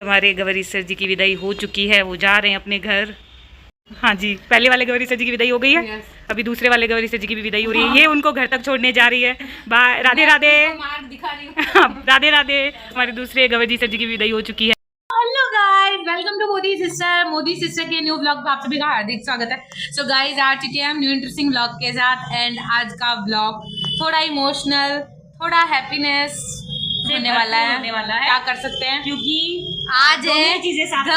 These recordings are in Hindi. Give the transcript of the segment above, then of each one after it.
हमारे गौरी सर जी की विदाई हो चुकी है, वो जा रहे हैं अपने घर। हाँ जी, पहले वाले गौरी सर जी की विदाई हो गई है। yes. अभी दूसरे वाले गौरी सर जी की भी विदाई हो रही है। ये उनको घर तक छोड़ने जा रही है। बाय, राधे राधे। राधे राधे। हमारे दूसरे गौरी सर जी की विदाई हो चुकी है। Hello guys, welcome to Modi sister के न्यू व्लॉग में आप सभी का हार्दिक स्वागत है। सो गाइस, आज चुके हैं हम न्यू इंटरेस्टिंग व्लॉग के साथ। एंड आज का व्लॉग थोड़ा इमोशनल, थोड़ा हैप्पीनेस होने वाला है। क्या कर सकते हैं, क्योंकि आज है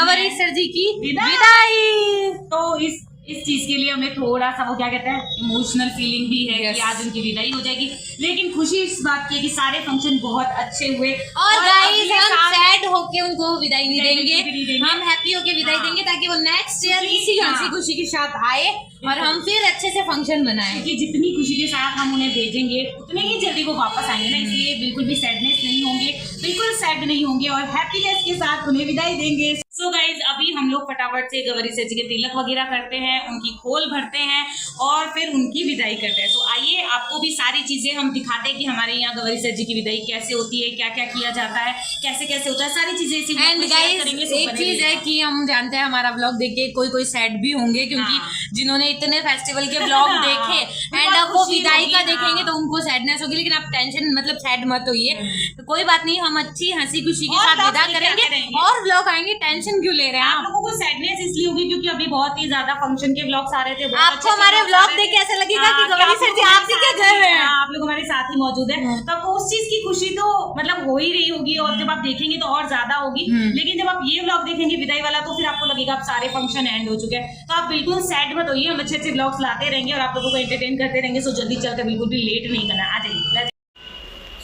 गौरी सर जी की विदाई। तो इस चीज के लिए हमें थोड़ा सा वो क्या कहते हैं, इमोशनल फीलिंग भी है। yes. कि आज उनकी विदाई हो जाएगी, लेकिन खुशी इस बात की कि सारे फंक्शन बहुत अच्छे हुए। और गाइस, हम सैड होके उनको विदाई नहीं देंगे, हम हैप्पी होके विदाई देंगे, ताकि वो नेक्स्ट ईयर इसी हंसी खुशी के साथ आए और हम फिर अच्छे से फंक्शन बनाएं। क्योंकि जितनी खुशी के साथ हम उन्हें भेजेंगे उतने ही जल्दी वो वापस आएंगे ना, इसलिए बिल्कुल भी सैडनेस नहीं होंगे, बिल्कुल सैड नहीं होंगे और हैप्पीनेस के साथ उन्हें विदाई देंगे। सो गाइज, अभी हम लोग फटाफट से गौरी सर जी के तिलक वगैरह करते हैं, उनकी खोल भरते हैं और फिर उनकी विदाई करते हैं। सो आइए, आपको भी सारी चीजें हम दिखाते हैं कि हमारे यहाँ गौरी सर जी की विदाई कैसे होती है, क्या क्या किया जाता है, कैसे कैसे होता है, सारी चीजें इसी एंड गाइस, एक चीज है कि हम जानते हैं हमारा ब्लॉग देख के कोई सैड भी होंगे, क्योंकि जिन्होंने इतने फेस्टिवल के ब्लॉग देखे एंड अब वो विदाई का देखेंगे तो उनको सैडनेस होगी। लेकिन आप टेंशन मतलब सैड मत होइए, तो कोई बात नहीं, हम अच्छी हंसी खुशी के साथ विदा करेंगे और व्लॉग आएंगे। टेंशन क्यों ले रहे हैं आप लोगों को? सैडनेस इसलिए होगी क्योंकि अभी बहुत ही ज्यादा फंक्शन के व्लॉग्स आ रहे थे। आपको हमारे व्लॉग देख के ऐसा लगेगा कि गौरी सर जी आप ही के घर में हैं, आप लोग हमारे साथ ही मौजूद हैं, तो आपको उस चीज की खुशी तो मतलब हो ही रही होगी और जब आप देखेंगे तो और ज्यादा होगी। लेकिन जब आप ये व्लॉग देखेंगे विदाई वाला, तो फिर आपको लगेगा अब सारे फंक्शन एंड हो चुके हैं। तो आप बिल्कुल सैड मत होइए, हम अच्छे अच्छे व्लॉग्स लाते रहेंगे और आप लोगों को एंटरटेन करते रहेंगे। सो जल्दी चलकर बिल्कुल भी लेट नहीं करना, आ जाइए।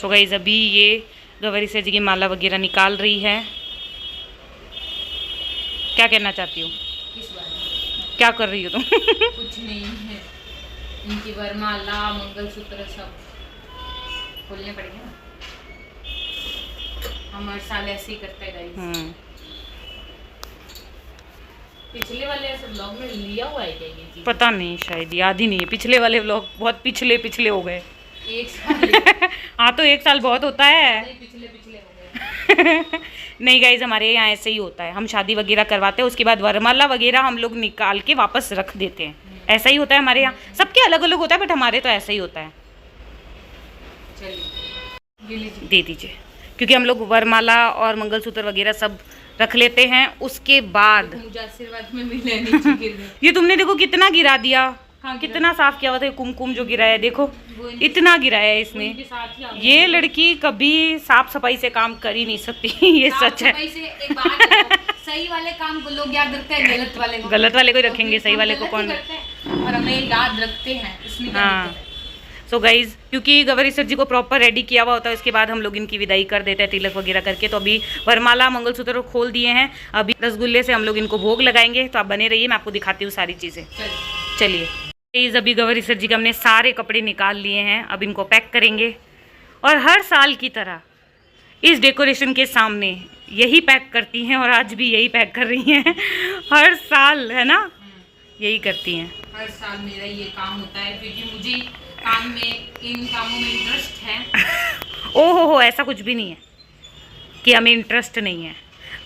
सो गाइस, अभी ये गौरी सर जी की माला वगैरह निकाल रही है। क्या कहना चाहती हो? क्या कर रही हो तुम? कुछ नहीं है, इनकी वरमाला मंगलसूत्र सब खोलने पड़ेंगे ना, हम हर साल ऐसे ही करते हैं गाइस। पिछले वाले व्लॉग में लिया हुआ है क्या ये चीज? पता नहीं, शायद याद ही नहीं है। पिछले वाले व्लॉग बहुत पिछले हो गए। एक साल हाँ, तो एक साल बहुत होता है। पिछले हो गए। नहीं गाइज, हमारे यहाँ ऐसे ही होता है, हम शादी वगैरह करवाते हैं, उसके बाद वरमाला वगैरह हम लोग निकाल के वापस रख देते हैं। ऐसा ही होता है हमारे यहाँ, सबके अलग अलग होता है, बट हमारे तो ऐसा ही होता है। दे दीजिए, क्योंकि हम लोग वरमाला और मंगलसूत्र वगैरह सब रख लेते हैं, उसके बाद मुझे आशीर्वाद में मिले। ये तुमने देखो कितना गिरा दिया। हाँ, कितना साफ किया हुआ था। कुमकुम जो गिराया, देखो इतना गिराया है इसने। ये लड़की कभी साफ सफाई से काम कर ही नहीं सकती। ये सच है। सही वाले काम को लोग याद रखते हैं, गलत वाले को ही रखेंगे, सही वाले को कौन? और हमें याद रखते हैं। हाँ, सो गाइज, क्योंकि गौरी सर जी को प्रॉपर रेडी किया हुआ होता है, उसके बाद हम लोग इनकी विदाई कर देते हैं तिलक वगैरह करके। तो अभी वरमाला मंगलसूत्र खोल दिए हैं, अभी रसगुल्ले से हम लोग इनको भोग लगाएंगे। तो आप बने रहिए, मैं आपको दिखाती हूँ सारी चीज़ें। चलिए, अभी गौरी सर जी के हमने सारे कपड़े निकाल लिए हैं, अब इनको पैक करेंगे और हर साल की तरह इस डेकोरेशन के सामने यही पैक करती हैं और आज भी यही पैक कर रही हैं। हर साल है ना, यही करती हैं। हर साल मेरा ये काम होता है, क्योंकि मुझे इन कामों में इंटरेस्ट है। ओहो, ऐसा कुछ भी नहीं है कि हमें इंटरेस्ट नहीं है,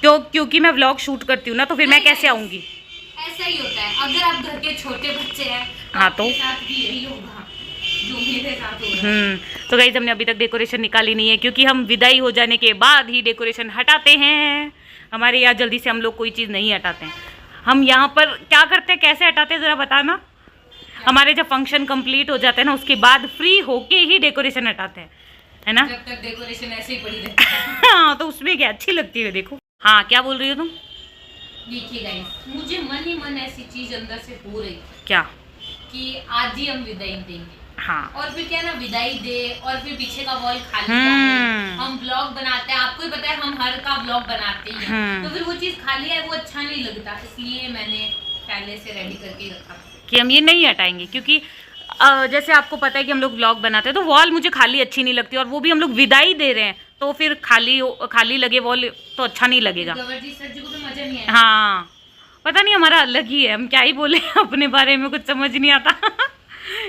क्योंकि मैं व्लॉग शूट करती हूँ ना, तो फिर मैं कैसे आऊँगी? ऐसा ही होता है, अगर आप घर के छोटे बच्चे हैं हाँ, तो साथ भी यही होगा जो मेरे साथ हो रहा है। तो गाइस, हमने अभी तक डेकोरेशन निकाली नहीं है, क्योंकि हम विदाई हो जाने के बाद ही डेकोरेशन हटाते हैं। हमारे यहाँ जल्दी से हम लोग कोई चीज़ नहीं हटाते हैं। हम यहाँ पर क्या करते हैं, कैसे हटाते हैं, ज़रा बताना। हमारे जब फंक्शन कंप्लीट हो जाते हैं ना, उसके बाद फ्री होके ही डेकोरेशन हटाते हैं, है ना? जब तक डेकोरेशन ऐसे ही पड़ी रहती है। हाँ, तो उसमें क्या अच्छी लगती है, देखो। हाँ, क्या बोल रही हो तुम? देखिए गाइस, मुझे मन ही मन ऐसी चीज अंदर से हो रही क्या कि आज ही हम विदाई देंगे। हाँ, और फिर क्या ना, विदाई दे और फिर पीछे का वॉल खाली है। हम ब्लॉग बनाते हैं, आपको ही पता है, हम हर का ब्लॉग बनाते ही हैं, तो फिर वो चीज खाली है, वो अच्छा नहीं लगता। इसलिए मैंने पहले से रेडी करके रखा कि हम ये नहीं हटाएंगे, क्योंकि जैसे आपको पता है कि हम लोग व्लॉग बनाते हैं, तो वॉल मुझे खाली अच्छी नहीं लगती, और वो भी हम लोग विदाई दे रहे हैं, तो फिर खाली लगे वॉल तो अच्छा नहीं लगेगा। गौरी सर जी को भी मजा नहीं आया। हाँ, पता नहीं, हमारा अलग ही है, हम क्या ही बोले, अपने बारे में कुछ समझ नहीं आता।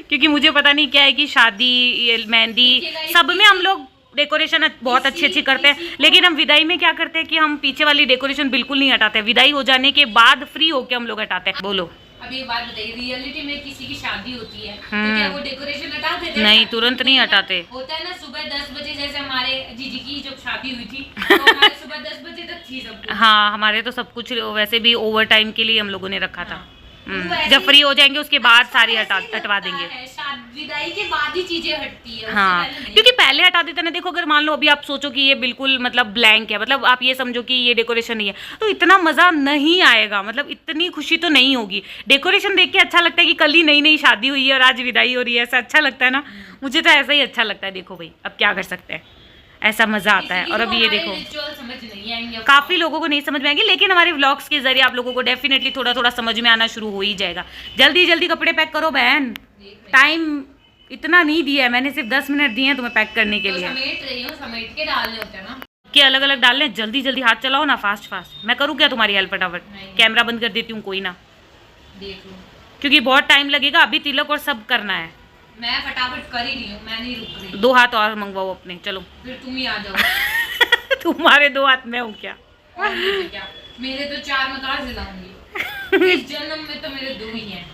क्योंकि मुझे पता नहीं क्या है कि शादी, मेहंदी, सब में हम लोग डेकोरेशन बहुत अच्छी करते हैं, लेकिन हम विदाई में क्या करते हैं कि हम पीछे वाली डेकोरेशन बिल्कुल नहीं हटाते, विदाई हो जाने के बाद फ्री होके हम लोग हटाते हैं। बोलो अब एक बात बताइए, रियलिटी में किसी की शादी होती है तो क्या वो डेकोरेशन हटा देते हैं? नहीं, तुरंत नहीं हटाते। होता है ना, सुबह 10 बजे, जैसे हमारे जीजी की जब शादी हुई थी तो हमारे सुबह 10 बजे तक थी सब कुछ। हाँ, हमारे तो सब कुछ वैसे भी ओवर टाइम के लिए हम लोगों ने रखा था। वैसे जब फ्री हो जाएंगे उसके बाद सारी ऐसे ही हटवा लगता देंगे। है, विदाई के बाद ही चीजें हटती है, उससे हाँ, पहले नहीं। क्योंकि पहले हटा देते ना। देखो, अगर मान लो अभी आप सोचो कि ये बिल्कुल मतलब ब्लैंक है, मतलब आप ये समझो कि ये डेकोरेशन नहीं है, तो इतना मजा नहीं आएगा, मतलब इतनी खुशी तो नहीं होगी। डेकोरेशन देख के अच्छा लगता है कि कल ही नई नई शादी हुई है और आज विदाई हो रही है, ऐसा अच्छा लगता है ना। मुझे तो ऐसा ही अच्छा लगता है। देखो भाई, अब क्या कर सकते हैं, ऐसा मजा आता है। और अभी ये देखो, समझ नहीं आएंगे काफी लोगों को नहीं समझ में आएंगे, लेकिन हमारे व्लॉग्स के जरिए आप लोगों को डेफिनेटली थोड़ा थोड़ा समझ में आना शुरू हो ही जाएगा। जल्दी जल्दी कपड़े पैक करो बहन, टाइम इतना नहीं दिया है मैंने, सिर्फ 10 मिनट दिए हैं तुम्हें पैक करने के तो लिए। समेट रही हूँ, समेट के डालने होते हैं ना कि अलग अलग डालने, जल्दी जल्दी हाथ चलाओ ना, फास्ट फास्ट। मैं करूँ क्या तुम्हारी हेल्प? फटाफट कैमरा बंद कर देती हूँ, कोई ना, देख लो, क्योंकि बहुत टाइम लगेगा। अभी तिलक और सब करना है। मैं फटाफट कर ही रही हूँ, मैं नहीं रुक रही। 2 हाथ और मंगवाओ अपने, चलो। फिर तुम ही आ जाओ। तुम्हारे 2 हाथ में हूँ क्या? और नहीं तो क्या, मेरे तो 4 मैं कहाँ से लाऊंगी? इस जन्म में तो मेरे 2 ही हैं,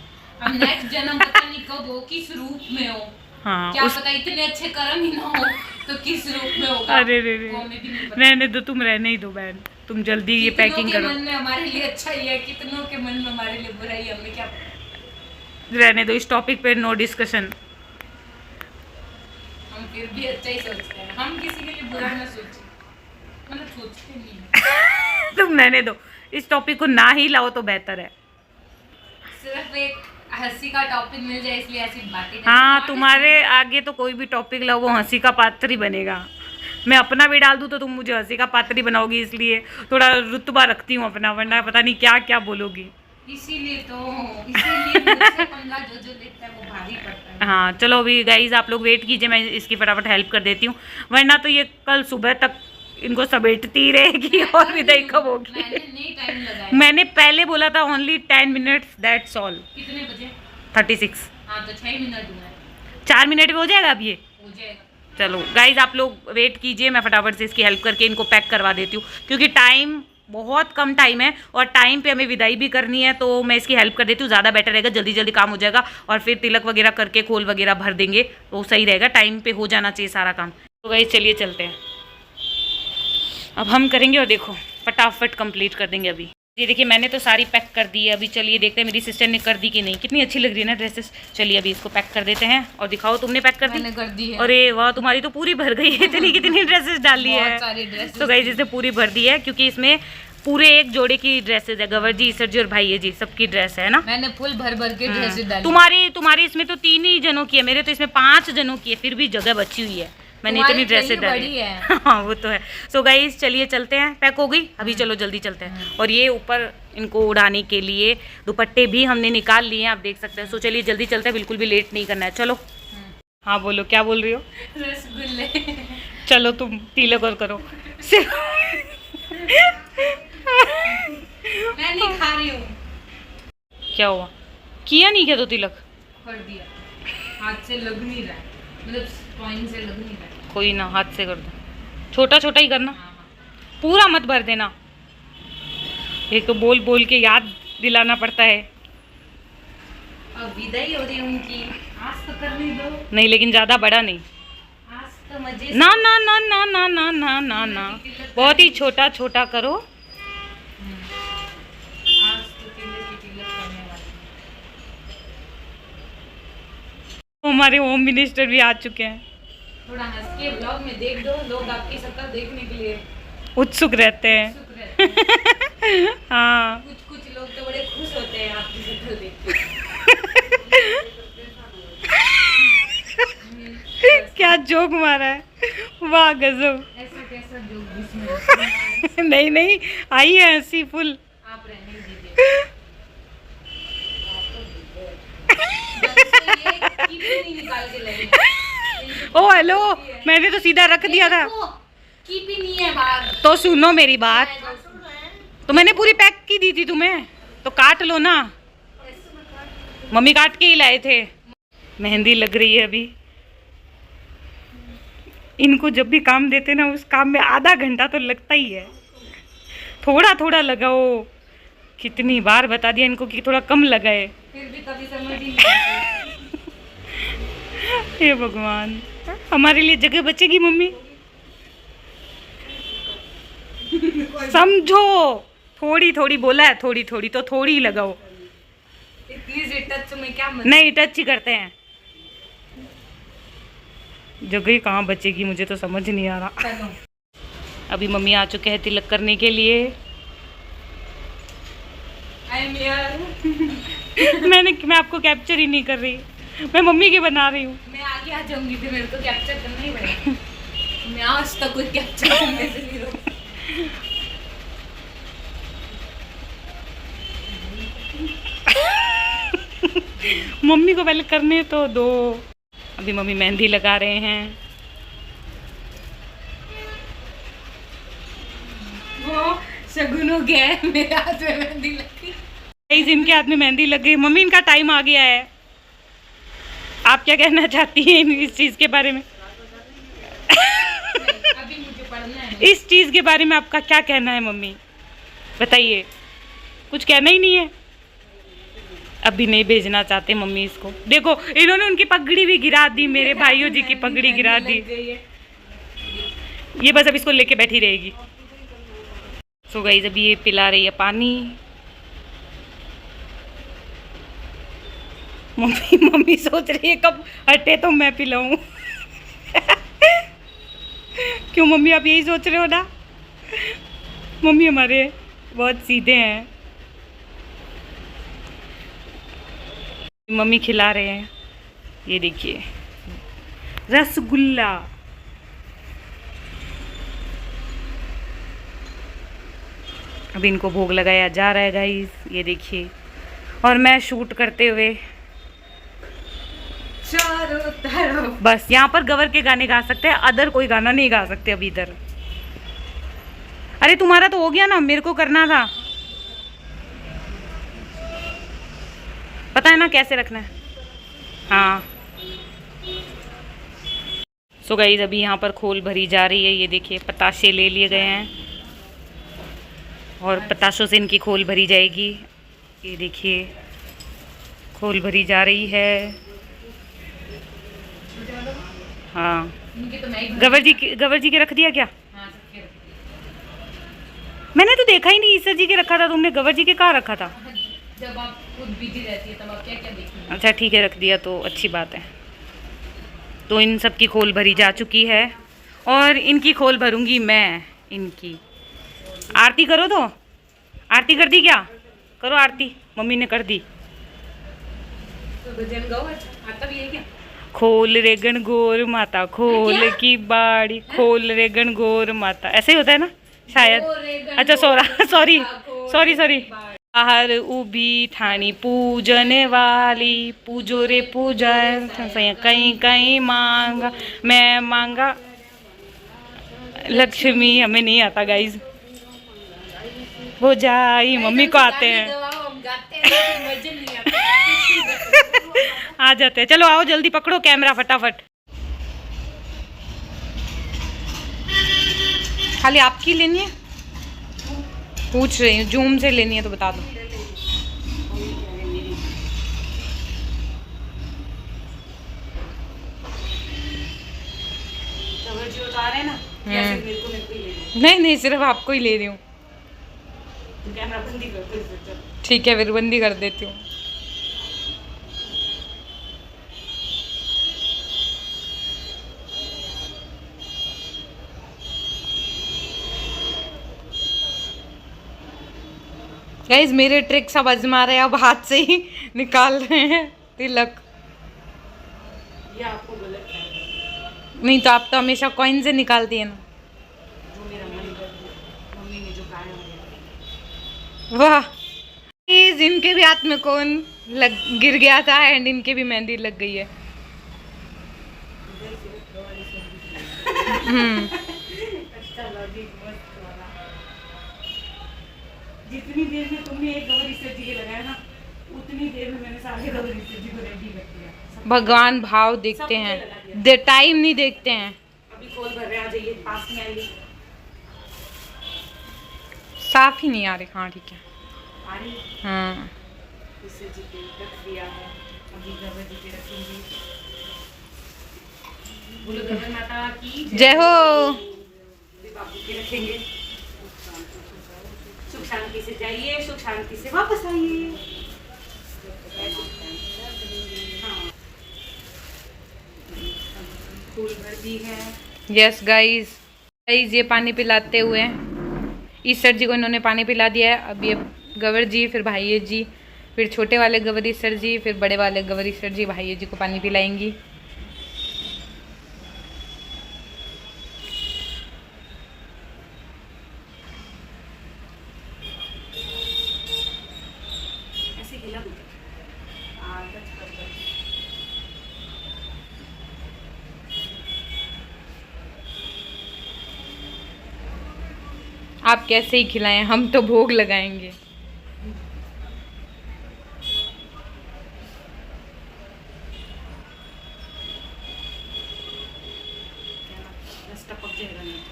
अब नेक्स्ट जन्म पता नहीं कब हो, किस रूप में हो। हाँ, क्या पता इतने अच्छे कर्म ही ना हो तो किस रूप में होगा। अरे रे रे, वो हमें भी नहीं पता। रहने दो, तुम रहने ही दो बहन, तुम जल्दी ये पैकिंग करो। कितनों के मन में हमारे लिए अच्छा ही है, कितनों के मन में हमारे लिए बुरा ही है, हमें क्या पता। रहने दो, इस टॉपिक पे नो डिस्कशन। हम फिर भी अच्छा ही सोचते हैं, हम किसी के लिए बुरा ना सोचें, मतलब सोचते नहीं हैं। तुम रहने दो, इस टॉपिक को ना ही लाओ तो बेहतर है। सिर्फ एक हंसी का टॉपिक मिल जाए इसलिए ऐसी बातें करते हाँ, हैं। तुम्हारे आगे तो कोई भी टॉपिक लाओ वो हंसी का पात्र ही बनेगा। मैं अपना भी डाल दूँ तो तुम मुझे हंसी का पात्र ही बनाओगी, इसलिए थोड़ा रुतबा रखती हूँ अपना, वरना पता नहीं क्या क्या बोलोगी। इसीलिए मुझसे पंगा जो लेता है वो भारी पड़ता है। हाँ चलो, अभी गाइज आप लोग वेट कीजिए, मैं इसकी फटाफट हेल्प कर देती हूँ, वरना तो ये कल सुबह तक इनको समेटती रहेगी और विदाई कब होगी। मैंने नहीं टाइम लगाया, मैंने पहले बोला था ओनली 10 मिनट्स, दैट्स ऑल। कितने बजे? 36। हाँ तो 6 मिनट हुआ है, 4 मिनट में हो जाएगा अब ये। हो जाएगा। चलो गाइज आप लोग वेट कीजिए, मैं फटाफट से इसकी हेल्प करके इनको पैक करवा देती हूँ, क्योंकि टाइम बहुत कम टाइम है और टाइम पे हमें विदाई भी करनी है, तो मैं इसकी हेल्प कर देती हूँ, ज़्यादा बेटर रहेगा, जल्दी जल्दी काम हो जाएगा और फिर तिलक वगैरह करके खोल वगैरह भर देंगे तो सही रहेगा। टाइम पे हो जाना चाहिए सारा काम। तो गाइज चलिए चलते हैं, अब हम करेंगे और देखो फटाफट कंप्लीट कर देंगे। अभी ये देखिए मैंने तो सारी पैक कर दी है, अभी चलिए देखते हैं मेरी सिस्टर ने कर दी कि नहीं। कितनी अच्छी लग रही है ना ड्रेसेस। चलिए अभी इसको पैक कर देते हैं और दिखाओ, तुमने पैक कर दी? मैंने कर दी है। अरे वाह, तुम्हारी तो पूरी भर गई है, इतनी कितनी ड्रेसेस डाली है। बहुत सारी ड्रेसेस तो गाइस इसने पूरी भर दी है, क्योंकि इसमें पूरे एक जोड़े की ड्रेसेस है, गवर जी, ईसर जी और भाई जी सबकी ड्रेस है ना। मैंने फुल भर भर के ड्रेसेस डाली। तुम्हारी इसमें तो 3 ही जनों की है, मेरे तो इसमें 5 जनों की है, फिर भी जगह बची हुई है, मैंने इतनी ड्रेसेस डाली है। हाँ वो तो है। सो गाइस चलिए चलते हैं, पैक हो गई अभी, चलो जल्दी चलते हैं। और ये ऊपर इनको उड़ाने के लिए दुपट्टे भी हमने निकाल लिए हैं, आप देख सकते हैं। सो चलिए जल्दी चलते हैं, बिल्कुल भी लेट नहीं करना है। चलो हाँ बोलो, क्या बोल रही हो? रसगुल्ले। चलो तुम तिलक और करो। मैं नहीं खा रही हूँ। क्या हुआ? किया नहीं क्या तो तिलक? कर दिया, हाथ से लग नहीं रहा है, मतलब कॉइन से लग नहीं रहा है। कोई ना, हाथ से कर दो, छोटा छोटा ही करना, हाँ। पूरा मत भर देना, एक तो बोल बोल के याद दिलाना पड़ता है। अब विदाई हो रही है उनकी, आज तो करने दो। नहीं लेकिन ज्यादा बड़ा नहीं, आज तो मजे से। ना ना ना ना ना ना ना ना ना, बहुत ही छोटा छोटा करो। आज तो तिलक की तिलक करने वाली है। हमारे होम मिनिस्टर भी आ चुके हैं, थोड़ा हंस के ब्लॉग में देख दो, लोग आपकी शक्ल देखने के लिए उत्सुक रहते हैं। उत्सुक रहते हैं। हाँ कुछ लोग तो बड़े खुश होते हैं आपकी शक्ल देख के। क्या जोक मारा है, वाह गजब। ऐसा कैसा जोक जिसमें नहीं नहीं, आई है हंसी फुल। आप रहने दीजिए। ये कीपी नहीं निकाल के लगे। ओ हेलो, मैंने तो सीधा रख दिया था। कीपी नहीं है बाहर। तो सुनो मेरी बात, तो मैंने पूरी पैक की दी थी तुम्हें, तो काट लो ना। मम्मी काट के ही लाए थे। मेहंदी लग रही है अभी, इनको जब भी काम देते ना, उस काम में आधा घंटा तो लगता ही है। थोड़ा थोड़ा लगाओ, कितनी बार बता दिया इनको कि थोड़ा कम लगाए, फिर भी कभी समझ ही नहीं आती। हे भगवान, हमारे लिए जगह बचेगी मम्मी? समझो, थोड़ी थोड़ी बोला है, थोड़ी थोड़ी तो थोड़ी लगाओ। इतनी सी टच में क्या मतलब? नहीं, टच ही करते हैं। जगह कहाँ बचेगी, मुझे तो समझ नहीं आ रहा। चलो। अभी मम्मी आ चुके हैं तिलक करने के लिए। I am here. मैं आपको कैप्चर ही नहीं कर रही, मैं मम्मी की बना रही हूँ। मैं आगे आ जाऊंगी, फिर मेरे को कैप्चर करना ही पड़ेगा। मैं आज तक कोई कैप्चर करने से नहीं रोकी। मम्मी को पहले करने तो दो। अभी मम्मी मेहंदी लगा रहे हैं। वो शगुन हो गया है, मेरे हाथ में मेहंदी लगी। गाइस, इनके हाथ में मेहंदी लग गई। मम्मी, इनका टाइम आ गया है। आप क्या कहना चाहती हैं इस चीज़ के बारे में? अभी मुझे पढ़ना है। इस चीज़ के बारे में आपका क्या कहना है मम्मी? बताइए। कुछ कहना ही नहीं है? अभी नहीं भेजना चाहते मम्मी इसको। देखो, इन्होंने उनकी पगड़ी भी गिरा दी, मेरे भाइयों जी की पगड़ी गिरा दी। ये बस अब इसको लेके बैठी रहेगी। सो गाइस, अभी ये पिला रही है पानी। मम्मी सोच रही है कब हटे तो मैं पिलाऊं। क्यों मम्मी, आप यही सोच रहे हो ना? मम्मी हमारे बहुत सीधे हैं। मम्मी खिला रहे हैं, ये देखिए, रसगुल्ला। अभी इनको भोग लगाया जा रहा है गाइस, ये देखिए। और मैं शूट करते हुए चारों तरफ। बस यहाँ पर गवर के गाने गा सकते हैं, अदर कोई गाना नहीं गा सकते अभी इधर। अरे तुम्हारा तो हो गया ना, मेरे को करना था। पता है ना कैसे रखना है? हाँ। सो गाइस, अभी यहाँ पर खोल भरी जा रही है। ये देखिए, पताशे ले लिए गए हैं और पताशों से इनकी खोल भरी जाएगी। ये देखिए, खोल भरी जा रही है। हाँ, गवर जी के रख दिया क्या? मैंने तो देखा ही नहीं, ईसर जी के रखा था तुमने, गवर जी के कहाँ रखा था? जब आप खुद बिजी रहती है तब आप क्या क्या देखती अच्छा ठीक है, रख दिया तो अच्छी बात है। तो इन सब की खोल भरी जा चुकी है और इनकी खोल भरूंगी मैं। इनकी आरती करो। तो आरती कर दी क्या? करो आरती। मम्मी ने कर दी। तो भजन गाओ, आता भी है क्या? खोल रे गणगौर माता, खोल की बाड़ी, खोल रे गणगौर माता, ऐसे ही होता है ना शायद। अच्छा सॉरी। बाहर उभी ठाणी पूजन वाली, पूजो रे पूजा कहीं कहीं मांगा, मैं मांगा लक्ष्मी। हमें नहीं आता गाइज, वो जाई मम्मी को आते हैं। आ जाते हैं। चलो आओ, जल्दी पकड़ो कैमरा फटाफट। खाली आपकी लेनी है? पूछ रही हूँ, जूम से लेनी है तो बता दो। नहीं, सिर्फ आपको ही ले रही हूँ। कैमरा बंदी कर दो। ठीक है, फिर बंदी कर देती हूँ। गाइस, मेरे ट्रिक सब आजमा रहे हैं, अब हाथ से ही निकाल रहे हैं तिलक। ये आपको गलत है। नहीं तो आप तो हमेशा कॉइन से निकालती है ना। जो मेरा मन कर दे, मम्मी ने जो कहा। वाह, गाइस, इनके भी हाथ में कौन गिर गया था एंड इनके भी मेहंदी लग गई है। जितनी देर में तुमने एक गवर ईसर जी के लगाया ना, उतनी देर में मैंने सारे गवर ईसर जी को रेडी कर दिया। भगवान भाव देखते हैं, टाइम नहीं देखते हैं। भी खोल भर रहे, आ जाइए, पास में आइए। साफ ही नहीं आ रही। हाँ ठीक है, आ रही। हाँ इससे जी पे रख दिया है, अभी गवर जी पे रखेंगे। बोलो गवर माता की जय हो। बापू के रखेंगे। सुख शांति से जाइए, सुख शांति से वापस आइए। हाँ, फूल भर दी है। यस गाइस, ये पानी पिलाते हुए ईश्वर जी को इन्होंने पानी पिला दिया है। अब ये गवर जी, फिर भाई जी, फिर छोटे वाले गवर ईश्वर जी, फिर बड़े वाले गवर ईश्वर जी भाई जी को पानी पिलाएंगी। ऐसे हिला दो। आप कैसे ही खिलाएं, हम तो भोग लगाएंगे। टपक जाएगा नहीं।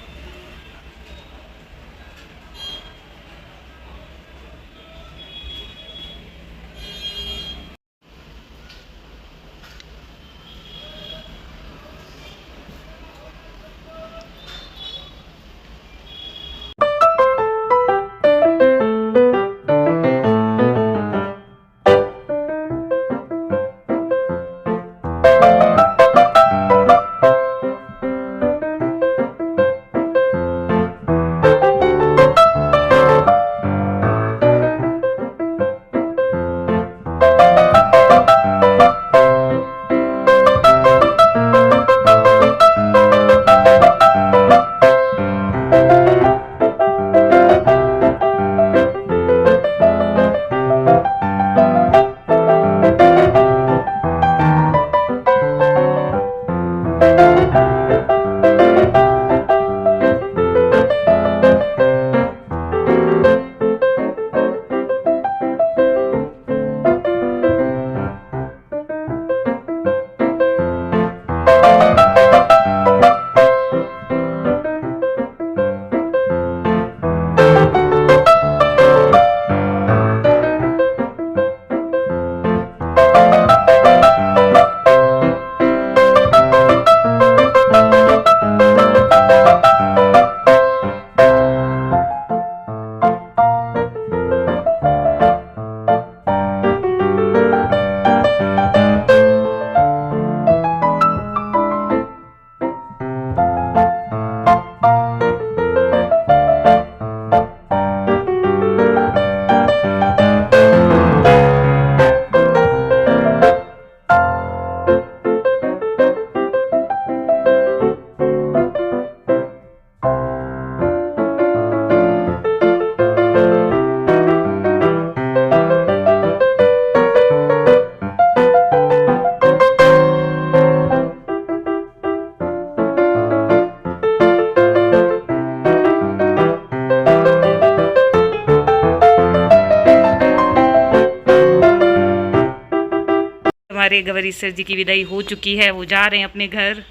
हमारे गवर ईश्वर जी की विदाई हो चुकी है, वो जा रहे हैं अपने घर।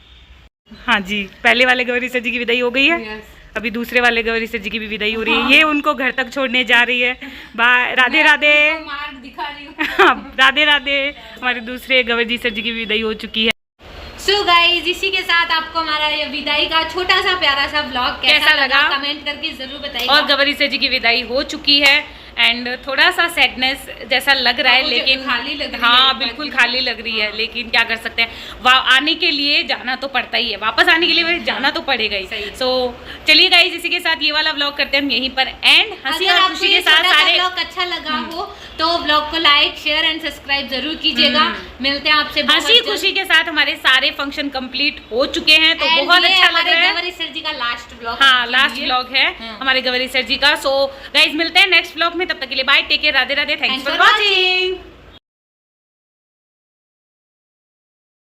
हाँ जी, पहले वाले गवर ईश्वर जी की विदाई हो गई है। अभी दूसरे वाले गवर ईश्वर जी की भी विदाई हो रही है। ये उनको घर तक छोड़ने जा रही है। बाय, राधे राधे। दिखा रही हूँ। राधे राधे। हमारे दूसरे गवर ईश्वर जी की विदाई हो चुकी है। सो गाइस, इसी के साथ आपको हमारा ये विदाई का छोटा सा प्यारा सा ब्लॉग कैसा लगा कमेंट करके जरूर बताइएगा। और गवर ईश्वर जी की विदाई हो चुकी है एंड थोड़ा सा सैडनेस जैसा लग रहा है, लेकिन खाली लग रही हाँ है, बिल्कुल खाली लग रही है, लेकिन क्या कर सकते हैं, आने के लिए जाना तो पड़ता ही है, वापस आने के लिए जाना तो पड़ेगा ही। सो चलिए गाइस, इसी के साथ ये वाला व्लॉग करते हैं हम यहीं पर एंड। हंसी और खुशी के साथ सारे व्लॉग अच्छा लगा हो तो व्लॉग को लाइक शेयर एंड सब्सक्राइब जरूर कीजिएगा। मिलते हैं आपसे हंसी खुशी के साथ। हमारे सारे फंक्शन कंप्लीट हो चुके हैं, तो बहुत अच्छा लग रहा है। गवर ईश्वर जी का लास्ट व्लॉग, हाँ लास्ट व्लॉग है हमारे गवर ईश्वर जी का। सो गाइस, मिलते हैं नेक्स्ट व्लॉग में, तब तक के लिए bye, take care, Radhe Radhe, thanks for watching.